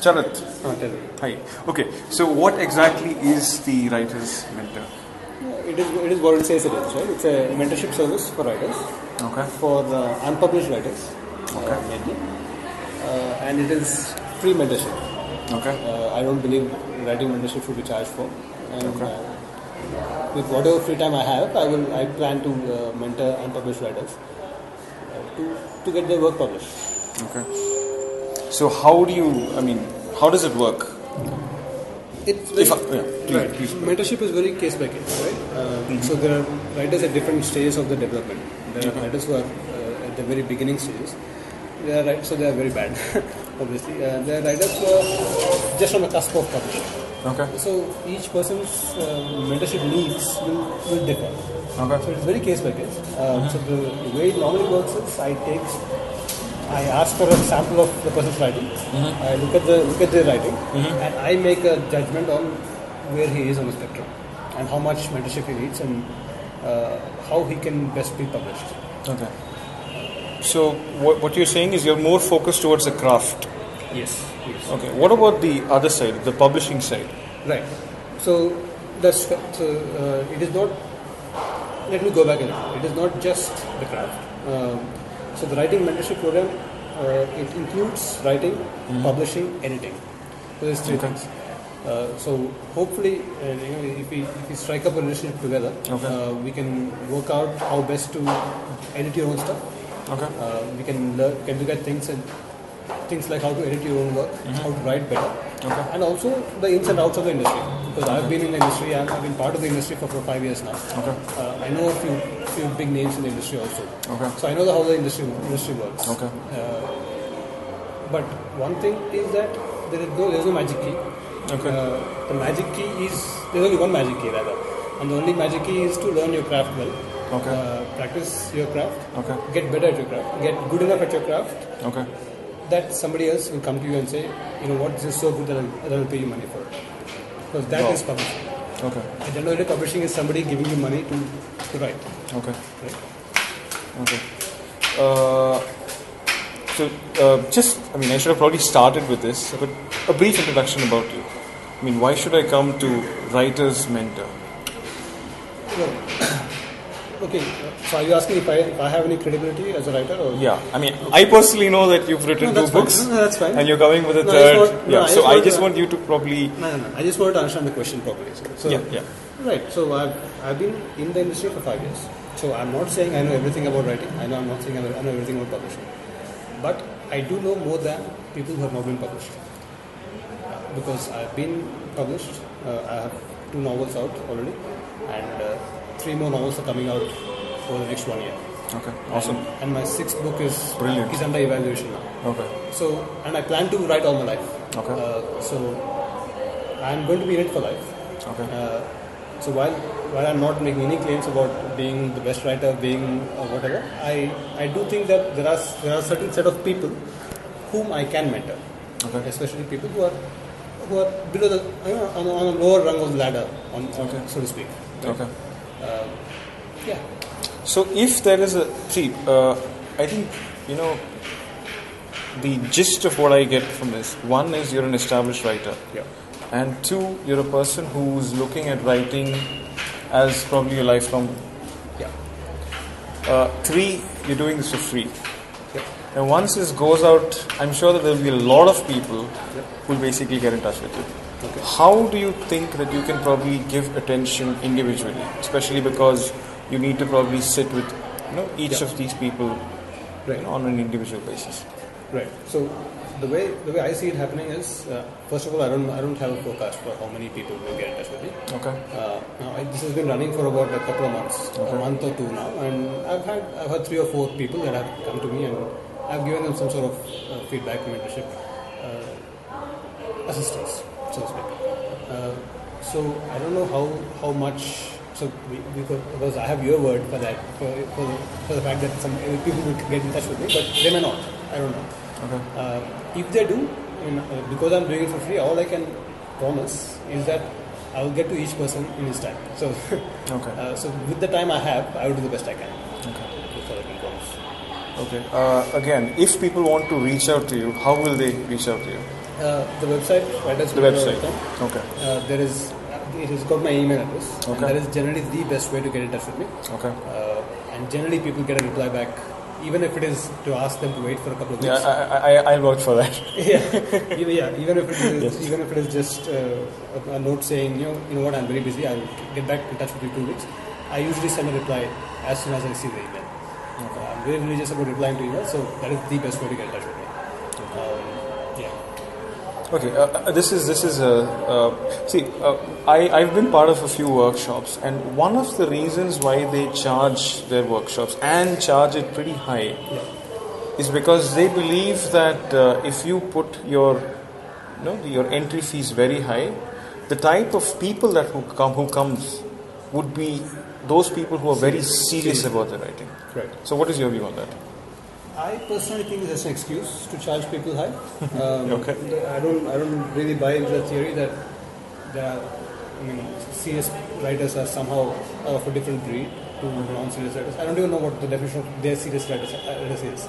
Sharath. Tell me. Hi. Okay. So, what exactly is the writer's mentor? It is what it says it is, right? It's a mentorship service for writers. Okay. For unpublished writers. Okay. Mainly. And it is free mentorship. Okay. I don't believe writing mentorship should be charged for. And with whatever free time I have, I plan to mentor unpublished writers to get their work published. Okay. So, how does it work? It's Please. Mentorship is very case by case, right? So there are writers at different stages of the development. There are writers who are at the very beginning stages. They are very bad, obviously. There are writers who are just on the cusp of publishing. Okay. So each person's mentorship needs will differ. Okay. So it's very case by case. So the way it normally works is I ask for a sample of the person's writing. I look at their writing, and I make a judgment on where he is on the spectrum, and how much mentorship he needs, and how he can best be published. Okay. So what you're saying is you're more focused towards the craft. Yes. Okay. What about the other side, the publishing side? Right. So it is not. Let me go back a little. It is not just the craft. So the writing mentorship program, it includes writing, publishing, editing. So there's three things. So hopefully, if we strike up a relationship together, we can work out how best to edit your own stuff. Okay. We can look at things like how to edit your own work, how to write better, and also the ins and outs of the industry. Because I've been in the industry, I've been part of the industry for 5 years now. I know a few big names in the industry also. So I know how the industry works. But one thing is that there's no magic key. The magic key there's only one magic key rather, and the only magic key is to learn your craft well. Practice your craft. Get better at your craft. Get good enough at your craft. That somebody else will come to you and say, you know what, this is so good that I will pay you money for it. Because that is publishing. And generally publishing is somebody giving you money to write. Right? I should have probably started with this, but a brief introduction about you. Why should I come to Writer's Mentor? Okay, so are you asking if I have any credibility as a writer? Or? Yeah, I personally know that you've written 2 books. No, that's fine. And you're coming with a third. I just want you to probably... No. I just wanted to understand the question properly. Right, so I've been in the industry for 5 years. So I'm not saying I know everything about writing. I'm not saying I know everything about publishing. But I do know more than people who have not been published. Because I've been published. I have 2 novels out already. And 3 more novels are coming out over the next 1 year. Okay, awesome. And my 6th book is under evaluation now. So, and I plan to write all my life. So, I'm going to be in it for life. So while I'm not making any claims about being the best writer, being whatever, I do think that there are certain set of people whom I can mentor. Especially people who are below on a lower rung of the ladder, so to speak. Right? So if there is I think, the gist of what I get from this, 1 is you're an established writer. And 2, you're a person who's looking at writing as probably a lifelong. 3, you're doing this for free. And once this goes out, I'm sure that there'll be a lot of people who will basically get in touch with you. How do you think that you can probably give attention individually, especially because you need to probably sit with each of these people on an individual basis? Right. So the way I see it happening is, first of all, I don't have a forecast for how many people will get in touch with me. Now this has been running for about a couple of months, a month or 2 now, and I've had 3 or 4 people that have come to me, and I've given them some sort of feedback, mentorship, assistance, so to speak. So I don't know how much. So because I have your word for that, for the fact that some people will get in touch with me, but they may not. I don't know. If they do, because I'm doing it for free, all I can promise is that I will get to each person in his time. So, so with the time I have, I will do the best I can. That's all I can promise. Again, if people want to reach out to you, how will they reach out to you? The website, writers.com. Okay. It has got my email address. Okay. And that is generally the best way to get in touch with me. Okay. And generally people get a reply back, even if it is to ask them to wait for a couple of weeks. Yeah, I'll work for that. Even if it is just a note saying, you know what, I'm very busy, I'll get back in touch with you 2 weeks. I usually send a reply as soon as I receive the email. Okay. I'm very religious about replying to emails, so that is the best way to get in touch with me. Okay, I've been part of a few workshops, and one of the reasons why they charge their workshops and charge it pretty high is because they believe that if you put your entry fees very high, the type of people who comes would be those people who are very serious about their writing. Right. So what is your view on that? I personally think it's an excuse to charge people high. Okay. I don't really buy into the theory that serious writers are somehow of a different breed to non-serious writers. I don't even know what the definition of their serious writers is.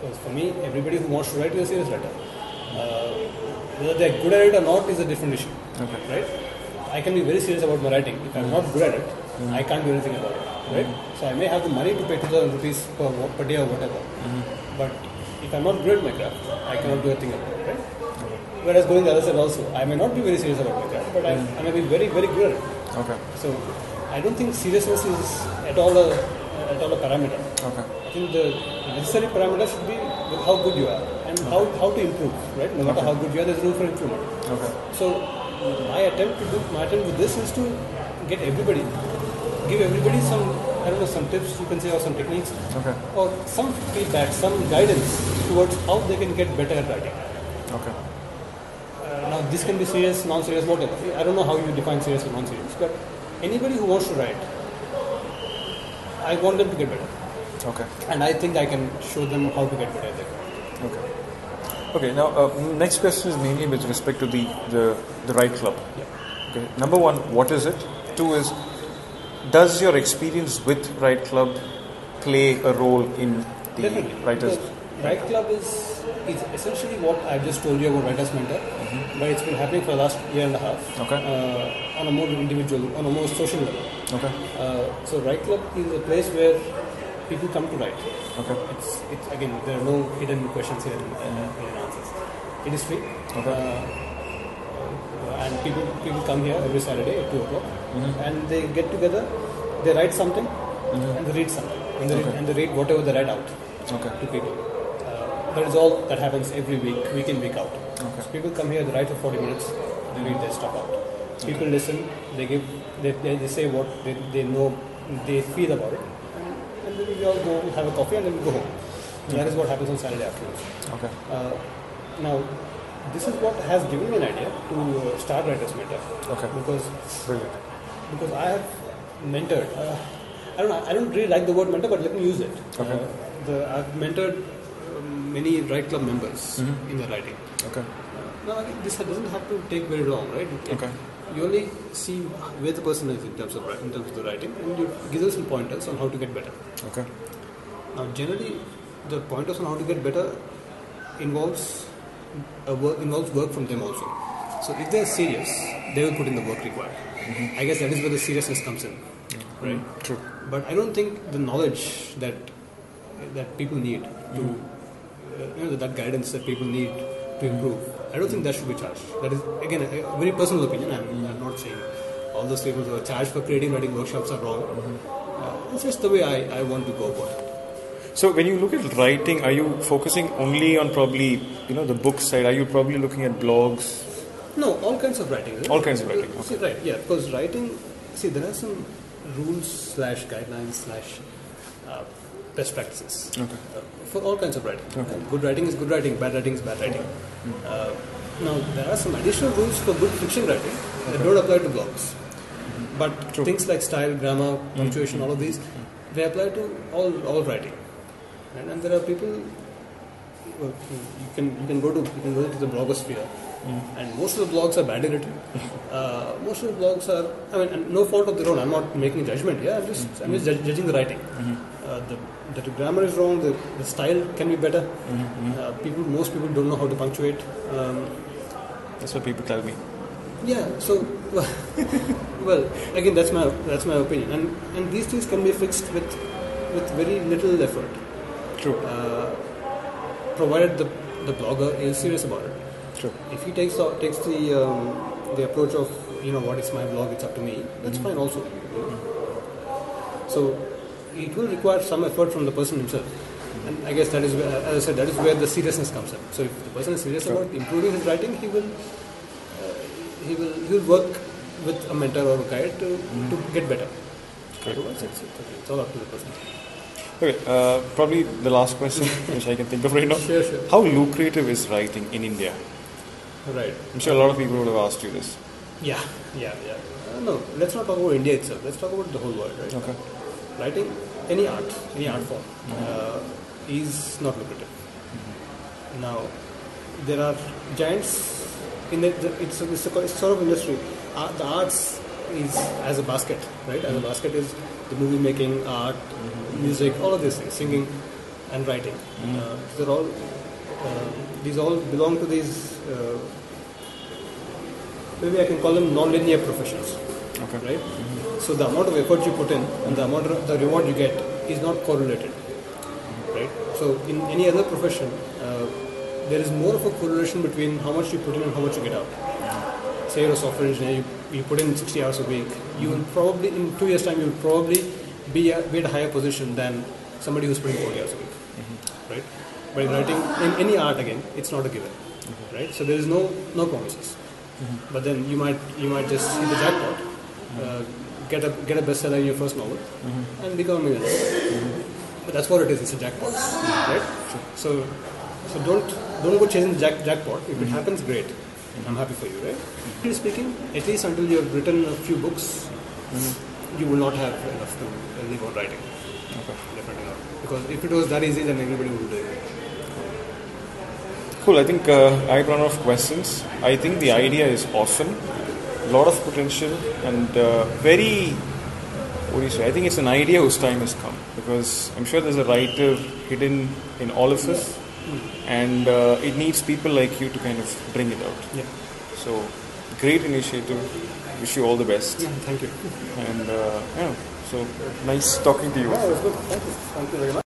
Because for me, everybody who wants to write is a serious writer. Whether they're good at it or not is a different issue. Okay. Right? I can be very serious about my writing. If I'm not good at it, I can't do anything about it. Right? So I may have the money to pay 2,000 rupees per day or whatever. But if I'm not good at my craft, I cannot do anything about it. Right? Whereas going the other side also, I may not be very serious about my craft, but I may be very, very good at it. Okay. So I don't think seriousness is at all a parameter. Okay. I think the necessary parameter should be how good you are and how to improve. Right? No matter how good you are, there's room for improvement. Okay. So my attempt with this is to give everybody some tips, you can say, or some techniques, or some feedback, some guidance towards how they can get better at writing. Okay. Now this can be serious, non-serious, whatever. I don't know how you define serious or non-serious, but anybody who wants to write, I want them to get better. Okay. And I think I can show them how to get better at that. Okay. Okay. Now, next question is mainly with respect to the Write Club. Yeah. Okay. Number one, what is it? Two is, does your experience with Write Club play a role in the writers? Write Club is essentially what I've just told you about Writer's Mentor, but it's been happening for the last year and a half. Okay. On a more individual, on a more social level. Okay. So Write Club is a place where people come to write. Okay. It's again, there are no hidden questions here and answers. It is free. Okay. And people come here every Saturday at 2 o'clock, and they get together, they write something, and they read something, and they read whatever they write out to people. That is all that happens every week in, week out. Okay. So people come here, they write for 40 minutes, they read their stuff out. People listen, they say what they know, they feel about it, and then we all go have a coffee and then we go home. That is what happens on Saturday afternoons. Okay. Now, this is what has given me an idea to start Writer's Mentor. Okay. Because I have mentored. I don't really like the word mentor, but let me use it. Okay. I've mentored many Write Club members in their writing. Okay. Now this doesn't have to take very long, right? Okay. You only see where the person is in terms of the writing, and you give them some pointers on how to get better. Okay. Now, generally, the pointers on how to get better involves work from them also. So if they are serious, they will put in the work required. I guess that is where the seriousness comes in, right? True. But I don't think the knowledge that people need to, that guidance that people need to improve, I don't think that should be charged. That is, again, a very personal opinion. I'm not saying all those people who are charged for creative writing workshops are wrong. It's just the way I want to go about it. So when you look at writing, are you focusing only on probably, the book side? Are you probably looking at blogs? No, all kinds of writing. Right? All kinds of writing. Okay. See, right, yeah, because writing, there are some rules/guidelines/ best practices for all kinds of writing. Okay. Good writing is good writing, bad writing is bad writing. Now, there are some additional rules for good fiction writing that don't apply to blogs. But things like style, grammar, punctuation, all of these, they apply to all writing. And there are people. You can go to the blogosphere and most of the blogs are badly written. Most of the blogs are, I mean, and no fault of their own. I'm not making a judgment here. I'm just judging the writing. The grammar is wrong. The style can be better. Most people don't know how to punctuate. That's what people tell me. Yeah. So, well, again, that's my opinion. And these things can be fixed with very little effort. True. Provided the blogger is serious about it. True. If he takes the approach of, what is my blog, it's up to me, that's fine also. So it will require some effort from the person himself. And I guess that is where, as I said, that is where the seriousness comes in. So if the person is serious about improving his writing, he will work with a mentor or a guide to get better. Otherwise, it's all up to the person. Okay, probably the last question which I can think of right now. Sure. How lucrative is writing in India? Right. I'm sure a lot of people would have asked you this. Yeah. No, let's not talk about India itself. Let's talk about the whole world, right? Okay. Writing, any art form, is not lucrative. Now, there are giants in it's sort of industry. The arts is as a basket, right? As a basket is the movie making, art, music, all of these things, singing and writing. These all belong to these. Maybe I can call them non-linear professions. Okay. Right? So the amount of effort you put in and the reward you get is not correlated. Right? So in any other profession, there is more of a correlation between how much you put in and how much you get out. Say you're a software engineer, you put in 60 hours a week. You will probably, in 2 years' time, you will probably be at a higher position than somebody who's putting 40 hours a week. Right? But in writing, in any art again, it's not a given. Right? So there is no promises. But then you might just hit the jackpot, get a bestseller in your first novel, and become a millionaire. But that's what it is. It's a jackpot, right? So don't go chasing the jackpot. If it happens, great. I'm happy for you, right? Strictly speaking, at least until you have written a few books, you will not have enough to live on writing. Okay. Definitely not. Because if it was that easy, then everybody would do it. Cool. I think I've run out of questions. I think the idea is awesome. A lot of potential and very, what do you say? I think it's an idea whose time has come, because I'm sure there's a writer hidden in all of us, and it needs people like you to kind of bring it out. Yeah. So, great initiative. Wish you all the best. Yeah, thank you. And so nice talking to you. Yeah, it was good. Thank you. Thank you very much.